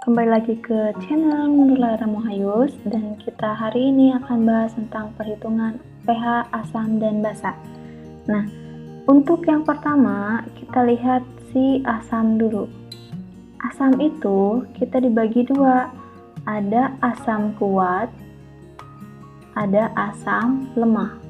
kembali lagi ke channel Nurul Muhayus, dan kita hari ini akan bahas tentang perhitungan pH asam dan basa. Nah, untuk yang pertama kita lihat si asam dulu. Asam itu kita dibagi dua, ada asam kuat, ada asam lemah.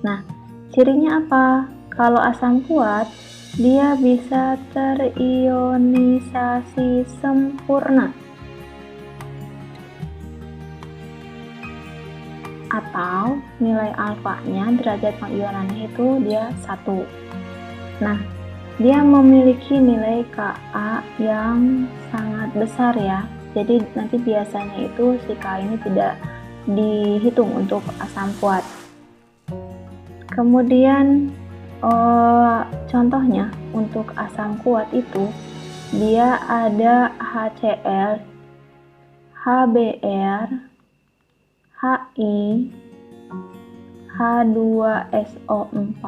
Nah, cirinya apa? Kalau asam kuat, dia bisa terionisasi sempurna atau nilai alfanya, derajat pengionannya itu dia 1. Nah, dia memiliki nilai Ka yang sangat besar ya. Jadi nanti biasanya itu si Ka ini tidak dihitung untuk asam kuat. Kemudian contohnya untuk asam kuat itu dia ada HCl, HBr, Hi, H2SO4,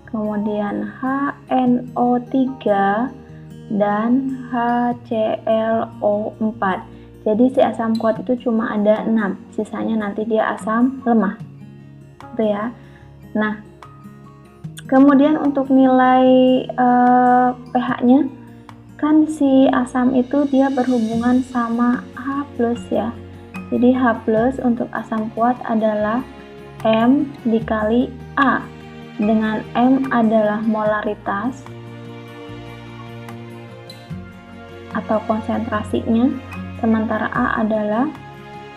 kemudian HNO3 dan HClO4. Jadi si asam kuat itu cuma ada 6, sisanya nanti dia asam lemah. Itu ya. Nah, kemudian untuk nilai pH-nya, kan si asam itu dia berhubungan sama H+ ya. Jadi H+ untuk asam kuat adalah M dikali A, dengan M adalah molaritas atau konsentrasinya, sementara A adalah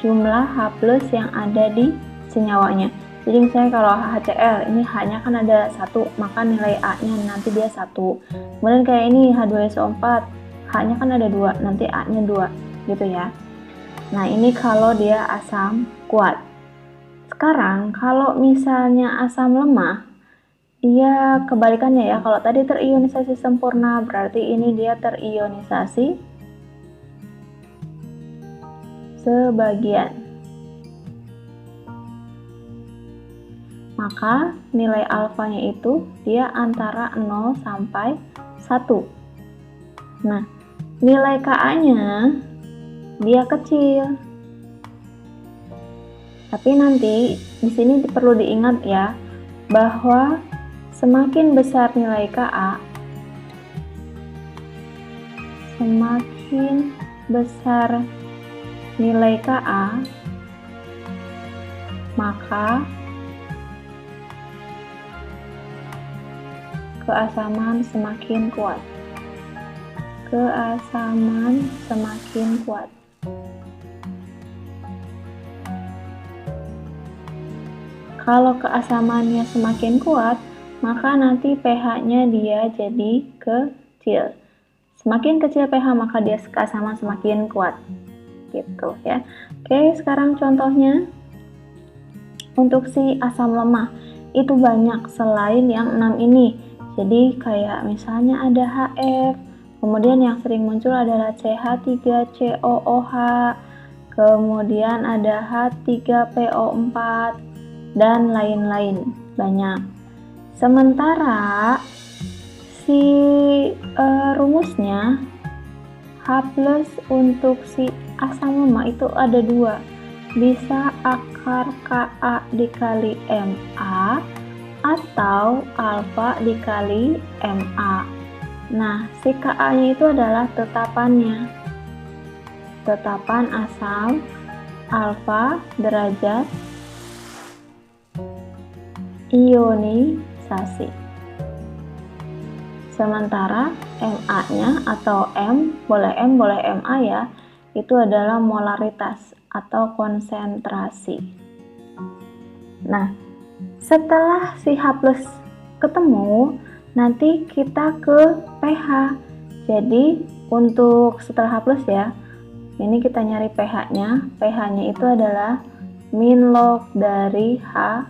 jumlah H+ yang ada di senyawanya. Jadi misalnya kalau HCl ini H-nya kan ada 1, maka nilai A-nya nanti dia 1. Kemudian kayak ini H2SO4, H-nya kan ada 2, nanti A-nya 2 gitu ya. Nah, ini kalau dia asam kuat. Sekarang kalau misalnya asam lemah, dia kebalikannya ya. Kalau tadi terionisasi sempurna, berarti ini dia terionisasi sebagian. Maka nilai alfanya itu dia antara 0 sampai 1. Nah, nilai Ka-nya dia kecil. Tapi nanti di sini perlu diingat ya, bahwa semakin besar nilai Ka, semakin besar nilai Ka, maka keasaman semakin kuat. Keasaman semakin kuat. Kalau keasamannya semakin kuat, maka nanti pH-nya dia jadi kecil. Semakin kecil pH, maka dia keasaman semakin kuat. Gitu ya. Oke, sekarang contohnya untuk si asam lemah itu banyak selain yang 6 ini. Jadi kayak misalnya ada HF, kemudian yang sering muncul adalah CH3COOH, kemudian ada H3PO4 dan lain-lain, banyak. Sementara si rumusnya H+ untuk si asam lemah itu ada 2, bisa akar Ka dikali Ma atau alfa dikali Ma. Nah, si Ka-nya itu adalah tetapannya, tetapan asam alfa derajat ionisasi. Sementara Ma-nya atau boleh Ma ya, itu adalah molaritas atau konsentrasi. Nah, setelah si H+ ketemu, nanti kita ke pH. Jadi untuk setelah H+ ya, ini kita nyari pH-nya. pH-nya itu adalah min log dari H+.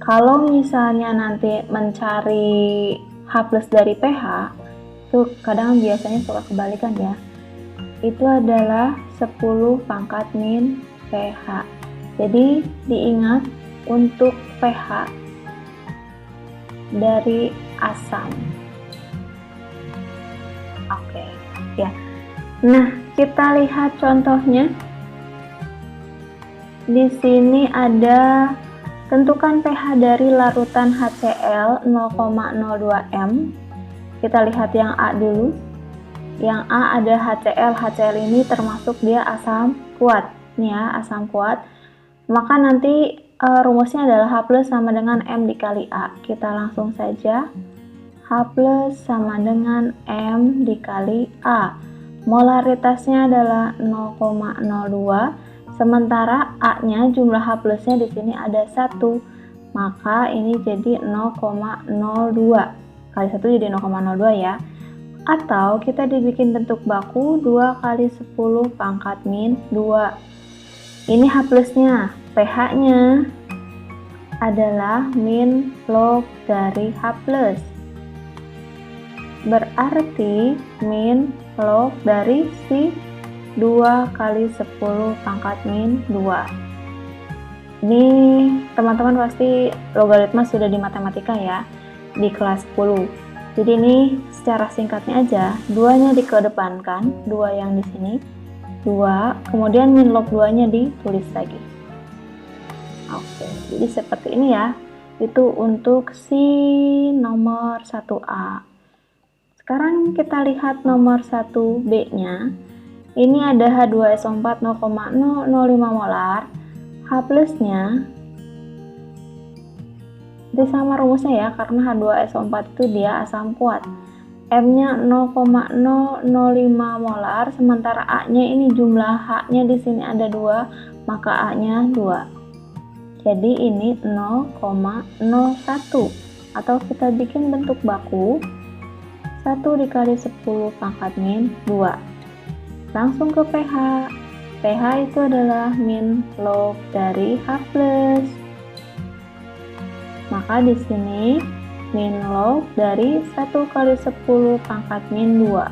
Kalau misalnya nanti mencari H+ dari pH, itu kadang biasanya suka kebalikan ya. Itu adalah 10 pangkat min pH. Jadi diingat untuk pH dari asam. Oke, ya. Nah, kita lihat contohnya. Di sini ada tentukan pH dari larutan HCl 0,02 m. Kita lihat yang A dulu. Yang A ada HCl. HCl ini termasuk dia asam kuat. Nih ya, asam kuat. Maka nanti rumusnya adalah H+ sama dengan M dikali A. Kita langsung saja. H+ sama dengan M dikali A. Molaritasnya adalah 0,02. Sementara A-nya jumlah H+-nya di sini ada 1. Maka ini jadi 0,02. Kali 1 jadi 0,02 ya. Atau kita dibikin bentuk baku 2 kali 10 pangkat min 2. Ini H+-nya. pH-nya adalah min log dari H+. Berarti min log dari si 2 kali 10 pangkat min 2. Ini teman-teman pasti logaritma sudah di matematika ya, di kelas 10. Jadi ini secara singkatnya aja, 2-nya dikedepankan, 2 yang di sini, 2, kemudian min log 2-nya ditulis lagi. Oke, jadi seperti ini ya. Itu untuk si nomor 1A. Sekarang kita lihat nomor 1B-nya. Ini ada H2SO4 0,005 molar. H+-nya itu sama rumusnya ya, karena H2SO4 itu dia asam kuat. M-nya 0,005 molar, sementara A-nya ini jumlah H-nya di sini ada 2, maka A-nya 2. Jadi ini 0,01. Atau kita bikin bentuk baku 1 dikali 10 pangkat min 2. Langsung ke pH. pH itu adalah min log dari H+. Maka di sini min log dari 1 kali 10 pangkat min 2.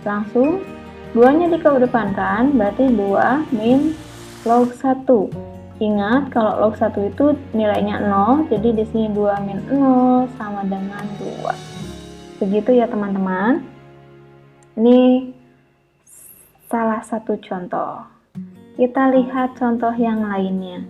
Langsung 2-nya dikedepankan, berarti 2 min log 1. Ingat kalau log 1 itu nilainya 0, jadi di sini 2 min 0 sama dengan 2. Begitu ya teman-teman. Ini salah satu contoh. Kita lihat contoh yang lainnya.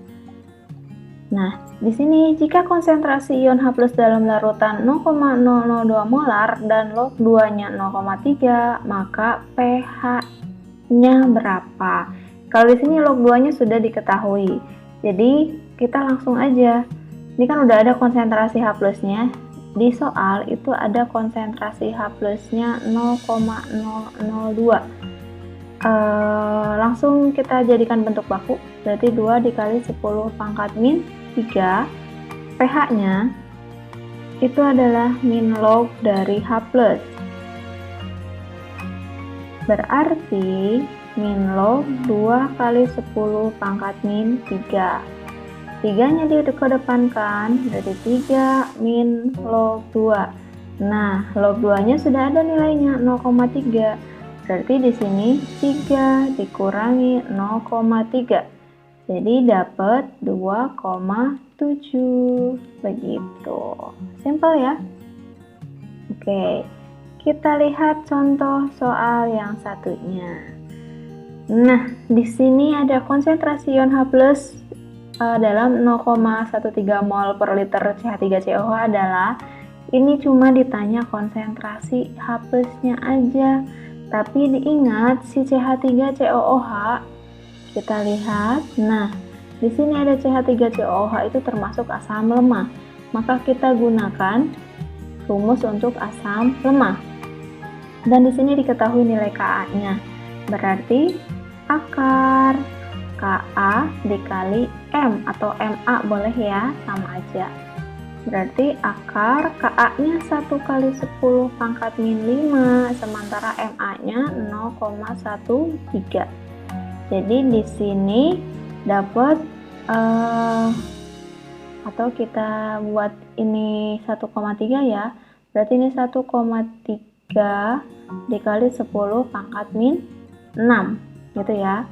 Nah, di sini jika konsentrasi ion H+ dalam larutan 0,002 molar dan log 2-nya 0,3, maka pH-nya berapa? Kalau di sini log 2-nya sudah diketahui. Jadi, kita langsung aja. Ini kan udah ada konsentrasi H+-nya. Di soal itu ada konsentrasi H+-nya 0,002. Langsung kita jadikan bentuk baku, berarti 2 dikali 10 pangkat min 3. pH-nya itu adalah min log dari H+. Berarti min log 2 kali 10 pangkat min 3. 3-nya dikedepankan, berarti 3 min log 2. Nah, log 2-nya sudah ada nilainya 0,3. Berarti di sini 3 dikurangi 0,3. Jadi dapat 2,7. Begitu. Simpel ya? Oke. Kita lihat contoh soal yang satunya. Nah, di sini ada konsentrasi ion H+ dalam 0,13 mol per liter CH3COH adalah, ini cuma ditanya konsentrasi H+-nya aja. Tapi diingat si CH3COOH, kita lihat. Nah, di sini ada CH3COOH itu termasuk asam lemah. Maka kita gunakan rumus untuk asam lemah. Dan di sini diketahui nilai Ka-nya. Berarti akar Ka dikali M atau MA boleh ya, sama aja. Berarti akar Ka-nya 1 kali 10 pangkat min 5, sementara Ma-nya 0,13. Jadi di sini dapat atau kita buat ini 1,3 ya. Berarti ini 1,3 dikali 10 pangkat min 6 gitu ya.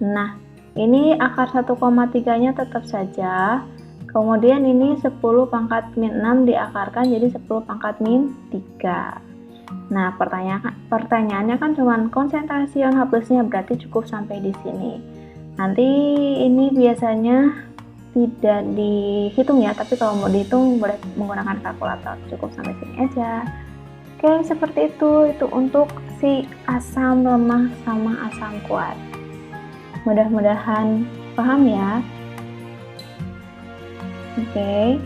Nah, ini akar 1,3-nya tetap saja. Kemudian ini 10 pangkat min 6 diakarkan jadi 10 pangkat min 3. Nah, pertanyaannya kan cuman konsentrasi ion H+-nya, berarti cukup sampai di sini. Nanti ini biasanya tidak dihitung ya, tapi kalau mau dihitung boleh menggunakan kalkulator. Cukup sampai sini aja. Oke, seperti itu untuk si asam lemah sama asam kuat. Mudah-mudahan paham ya. Oke.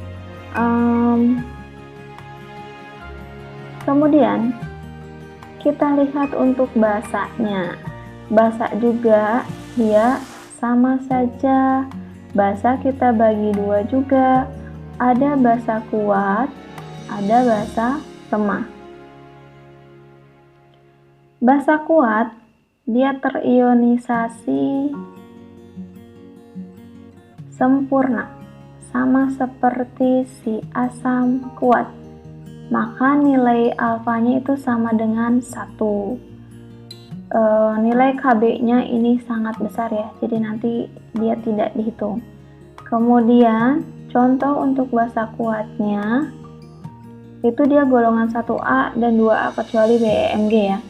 Kemudian kita lihat untuk basanya. Basa juga dia sama saja. Basa kita bagi dua juga. Ada basa kuat, ada basa lemah. Basa kuat dia terionisasi sempurna, sama seperti si asam kuat. Maka nilai alfanya itu sama dengan 1. Nilai Kb-nya ini sangat besar ya, jadi nanti dia tidak dihitung. Kemudian contoh untuk basa kuatnya itu dia golongan 1A dan 2A kecuali BEMG ya.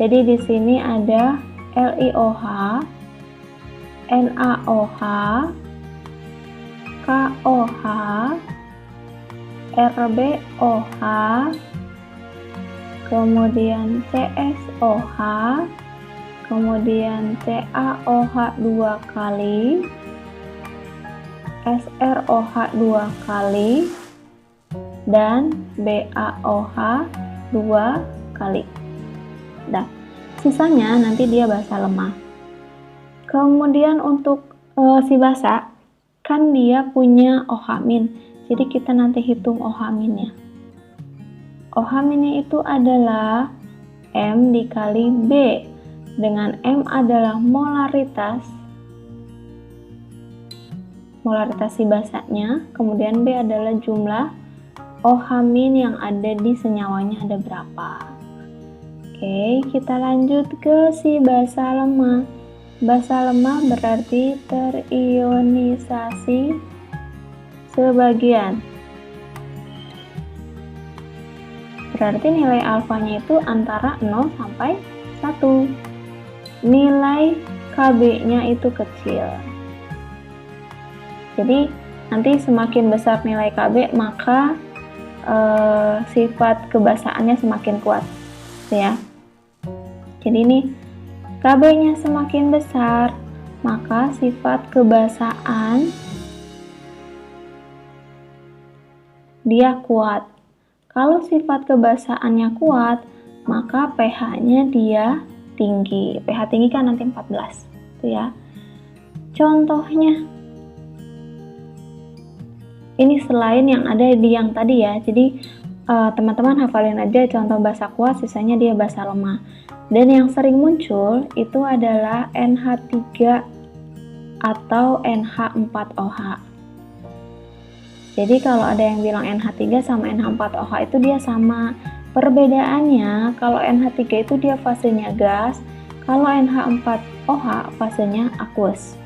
Jadi di sini ada LiOH, NaOH, KOH, RbOH, kemudian CSOH, kemudian CaOH 2 kali, SrOH 2 kali, dan BaOH 2 kali. Nah, sisanya nanti dia basa lemah. Kemudian untuk si basa kan dia punya OH-, jadi kita nanti hitung OH-nya. OH-nya itu adalah M dikali B, dengan M adalah molaritas si basanya, kemudian B adalah jumlah OH- yang ada di senyawanya ada berapa. Oke, kita lanjut ke si basa lemah. Basa lemah berarti terionisasi sebagian. Berarti nilai alfanya itu antara 0 sampai 1. Nilai Kb-nya itu kecil. Jadi nanti semakin besar nilai Kb, maka sifat kebasaannya semakin kuat ya. Jadi ini Kb-nya semakin besar, maka sifat kebasaan dia kuat. Kalau sifat kebasaannya kuat, maka pH-nya dia tinggi. pH tinggi kan nanti 14, itu ya. Contohnya, ini selain yang ada di yang tadi ya. Jadi teman-teman hafalin aja contoh basa kuat, sisanya dia basa lemah. Dan yang sering muncul itu adalah NH3 atau NH4OH. Jadi kalau ada yang bilang NH3 sama NH4OH itu dia sama. Perbedaannya kalau NH3 itu dia fasenya gas, kalau NH4OH fasenya aqueous.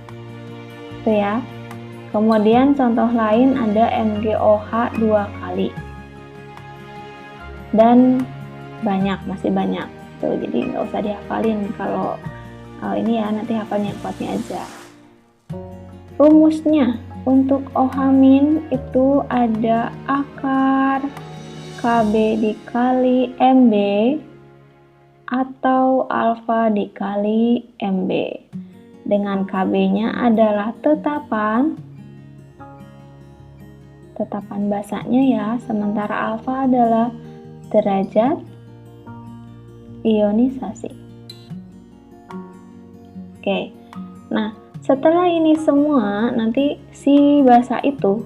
Itu ya. Kemudian contoh lain ada MgOH 2 kali. Dan banyak, masih banyak. Tuh, jadi nggak usah dihafalin kalau ini ya, nanti hafalnya yang kuatnya aja. Rumusnya untuk OH- itu ada akar Kb dikali Mb atau alfa dikali Mb. Dengan Kb-nya adalah tetapan basanya ya, sementara alfa adalah derajat ionisasi. Oke, nah setelah ini semua, nanti si basa itu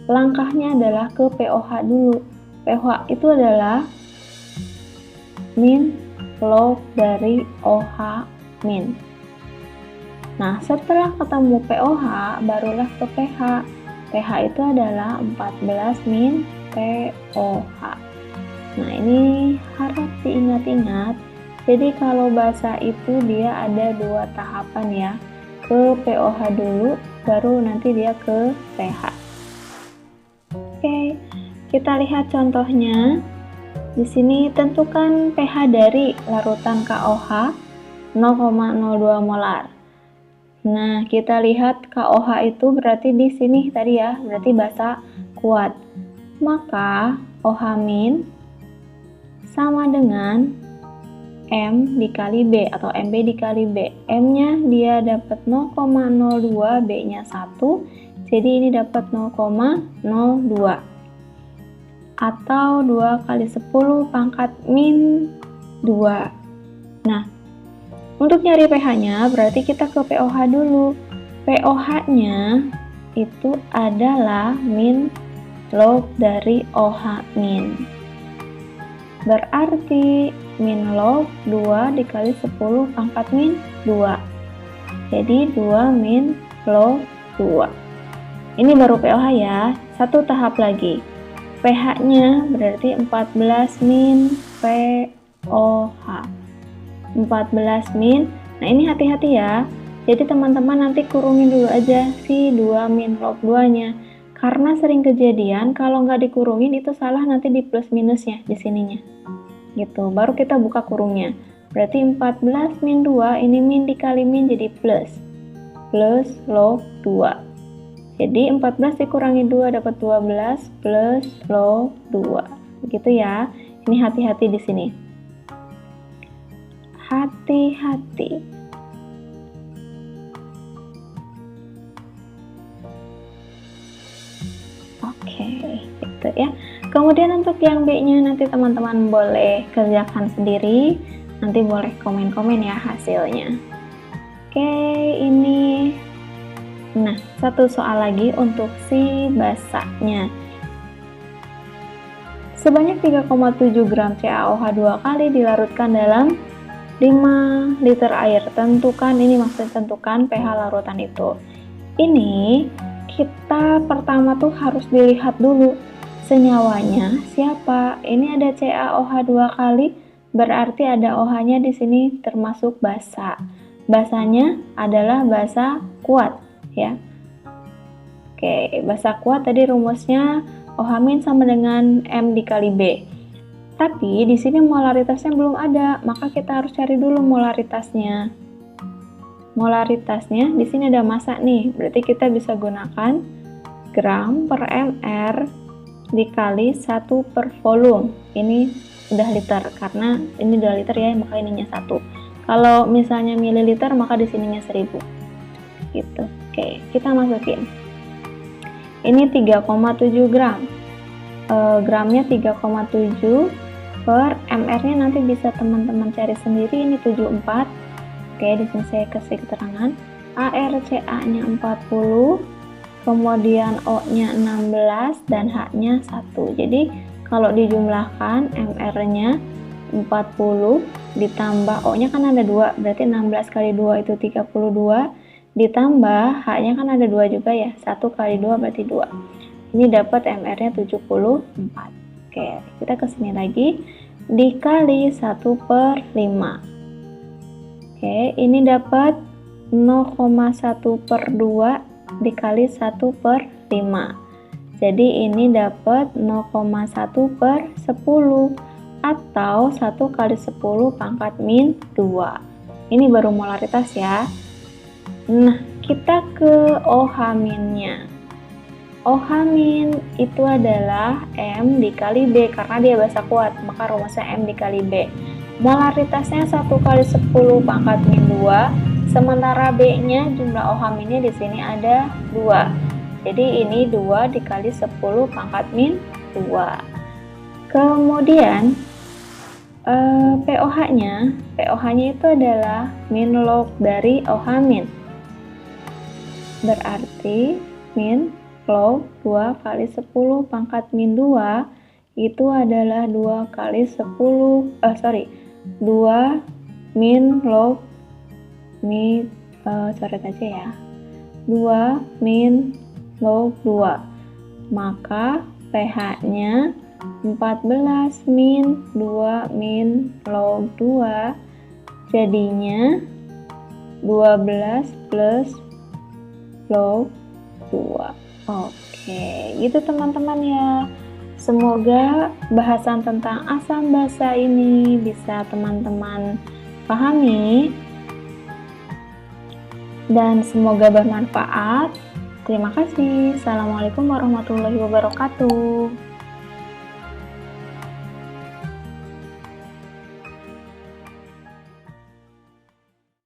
langkahnya adalah ke pOH dulu. pH itu adalah min log dari OH-. Nah, setelah ketemu pOH, barulah ke pH. pH itu adalah 14 min pOH. Nah, ini harus diingat-ingat. Jadi kalau basa itu dia ada 2 tahapan ya. Ke pOH dulu, baru nanti dia ke pH. Oke, kita lihat contohnya. Di sini tentukan pH dari larutan KOH 0,02 molar. Nah, kita lihat KOH itu berarti di sini tadi ya, berarti basa kuat. Maka OH- sama dengan M dikali B atau MB dikali B. M-nya dia dapat 0,02, B-nya 1, jadi ini dapat 0,02. Atau 2 kali 10 pangkat min 2. Nah, untuk nyari pH-nya berarti kita ke pOH dulu. pOH-nya itu adalah min log dari OH-. Berarti min log 2 dikali 10 pangkat min 2. Jadi 2 min log 2. Ini baru pOH ya. Satu tahap lagi. pH-nya berarti 14 min pOH. 14 min. Nah, ini hati-hati ya. Jadi teman-teman nanti kurungin dulu aja si 2 min log 2-nya. Karena sering kejadian kalau nggak dikurungin itu salah nanti di plus minusnya di sininya. Gitu. Baru kita buka kurungnya. Berarti 14 min 2 ini min dikali min jadi plus. Plus log 2. Jadi 14 dikurangi 2 dapat 12 plus log 2. Begitu ya. Ini hati-hati di sini. Hati-hati. Oke, gitu ya. Kemudian untuk yang B-nya nanti teman-teman boleh kerjakan sendiri. Nanti boleh komen-komen ya hasilnya. Oke, ini. Nah, satu soal lagi untuk si basanya. Sebanyak 3,7 gram CaOH 2 kali dilarutkan dalam 5 liter air. Tentukan, ini maksudnya tentukan pH larutan itu. Ini kita pertama tuh harus dilihat dulu senyawanya siapa. Ini ada CaOH 2 kali, berarti ada OH-nya di sini termasuk basa. Basanya adalah basa kuat ya. Oke, basa kuat tadi rumusnya OH- sama dengan M dikali B. Tapi di sini molaritasnya belum ada, maka kita harus cari dulu molaritasnya. Molaritasnya di sini ada massa nih, berarti kita bisa gunakan gram per mr dikali 1 per volume. Ini udah liter karena ini udah liter ya, maka ininya 1. Kalau misalnya mililiter maka di sininya 1000. Gitu. Oke, kita masukin. Ini 3,7 gram. Gramnya 3,7 per mr-nya nanti bisa teman-teman cari sendiri, ini 74. Oke, di sini saya kasih keterangan. ArCa-nya 40, kemudian O-nya 16 dan H-nya 1. Jadi kalau dijumlahkan mr-nya 40 ditambah O-nya kan ada 2, berarti 16 kali 2 itu 32, ditambah H-nya kan ada 2 juga ya, 1 kali 2 berarti 2. Ini dapat mr-nya 74. Oke, kita ke sini lagi, dikali 1 per 5. Oke, ini dapat 0,1 per 2 dikali 1 per 5. Jadi ini dapat 0,1 per 10 atau 1 kali 10 pangkat min 2. Ini baru molaritas ya. Nah, kita ke OH-nya. OH- itu adalah M dikali B karena dia basa kuat, maka rumusnya M dikali B. Molaritasnya 1 kali 10 pangkat min 2, sementara B-nya jumlah OH-nya di sini ada 2. Jadi ini 2 dikali 10 pangkat min 2. Kemudian pOH-nya itu adalah min log dari OH-. Berarti min log 2 kali 10 pangkat min 2 itu adalah 2 kali 10, 2 min log coret aja ya, 2 min log 2. Maka pH-nya 14 min 2 min log 2, jadinya 12 plus log 2. Oke, gitu teman-teman ya. Semoga bahasan tentang asam basa ini bisa teman-teman pahami dan semoga bermanfaat. Terima kasih. Assalamualaikum warahmatullahi wabarakatuh.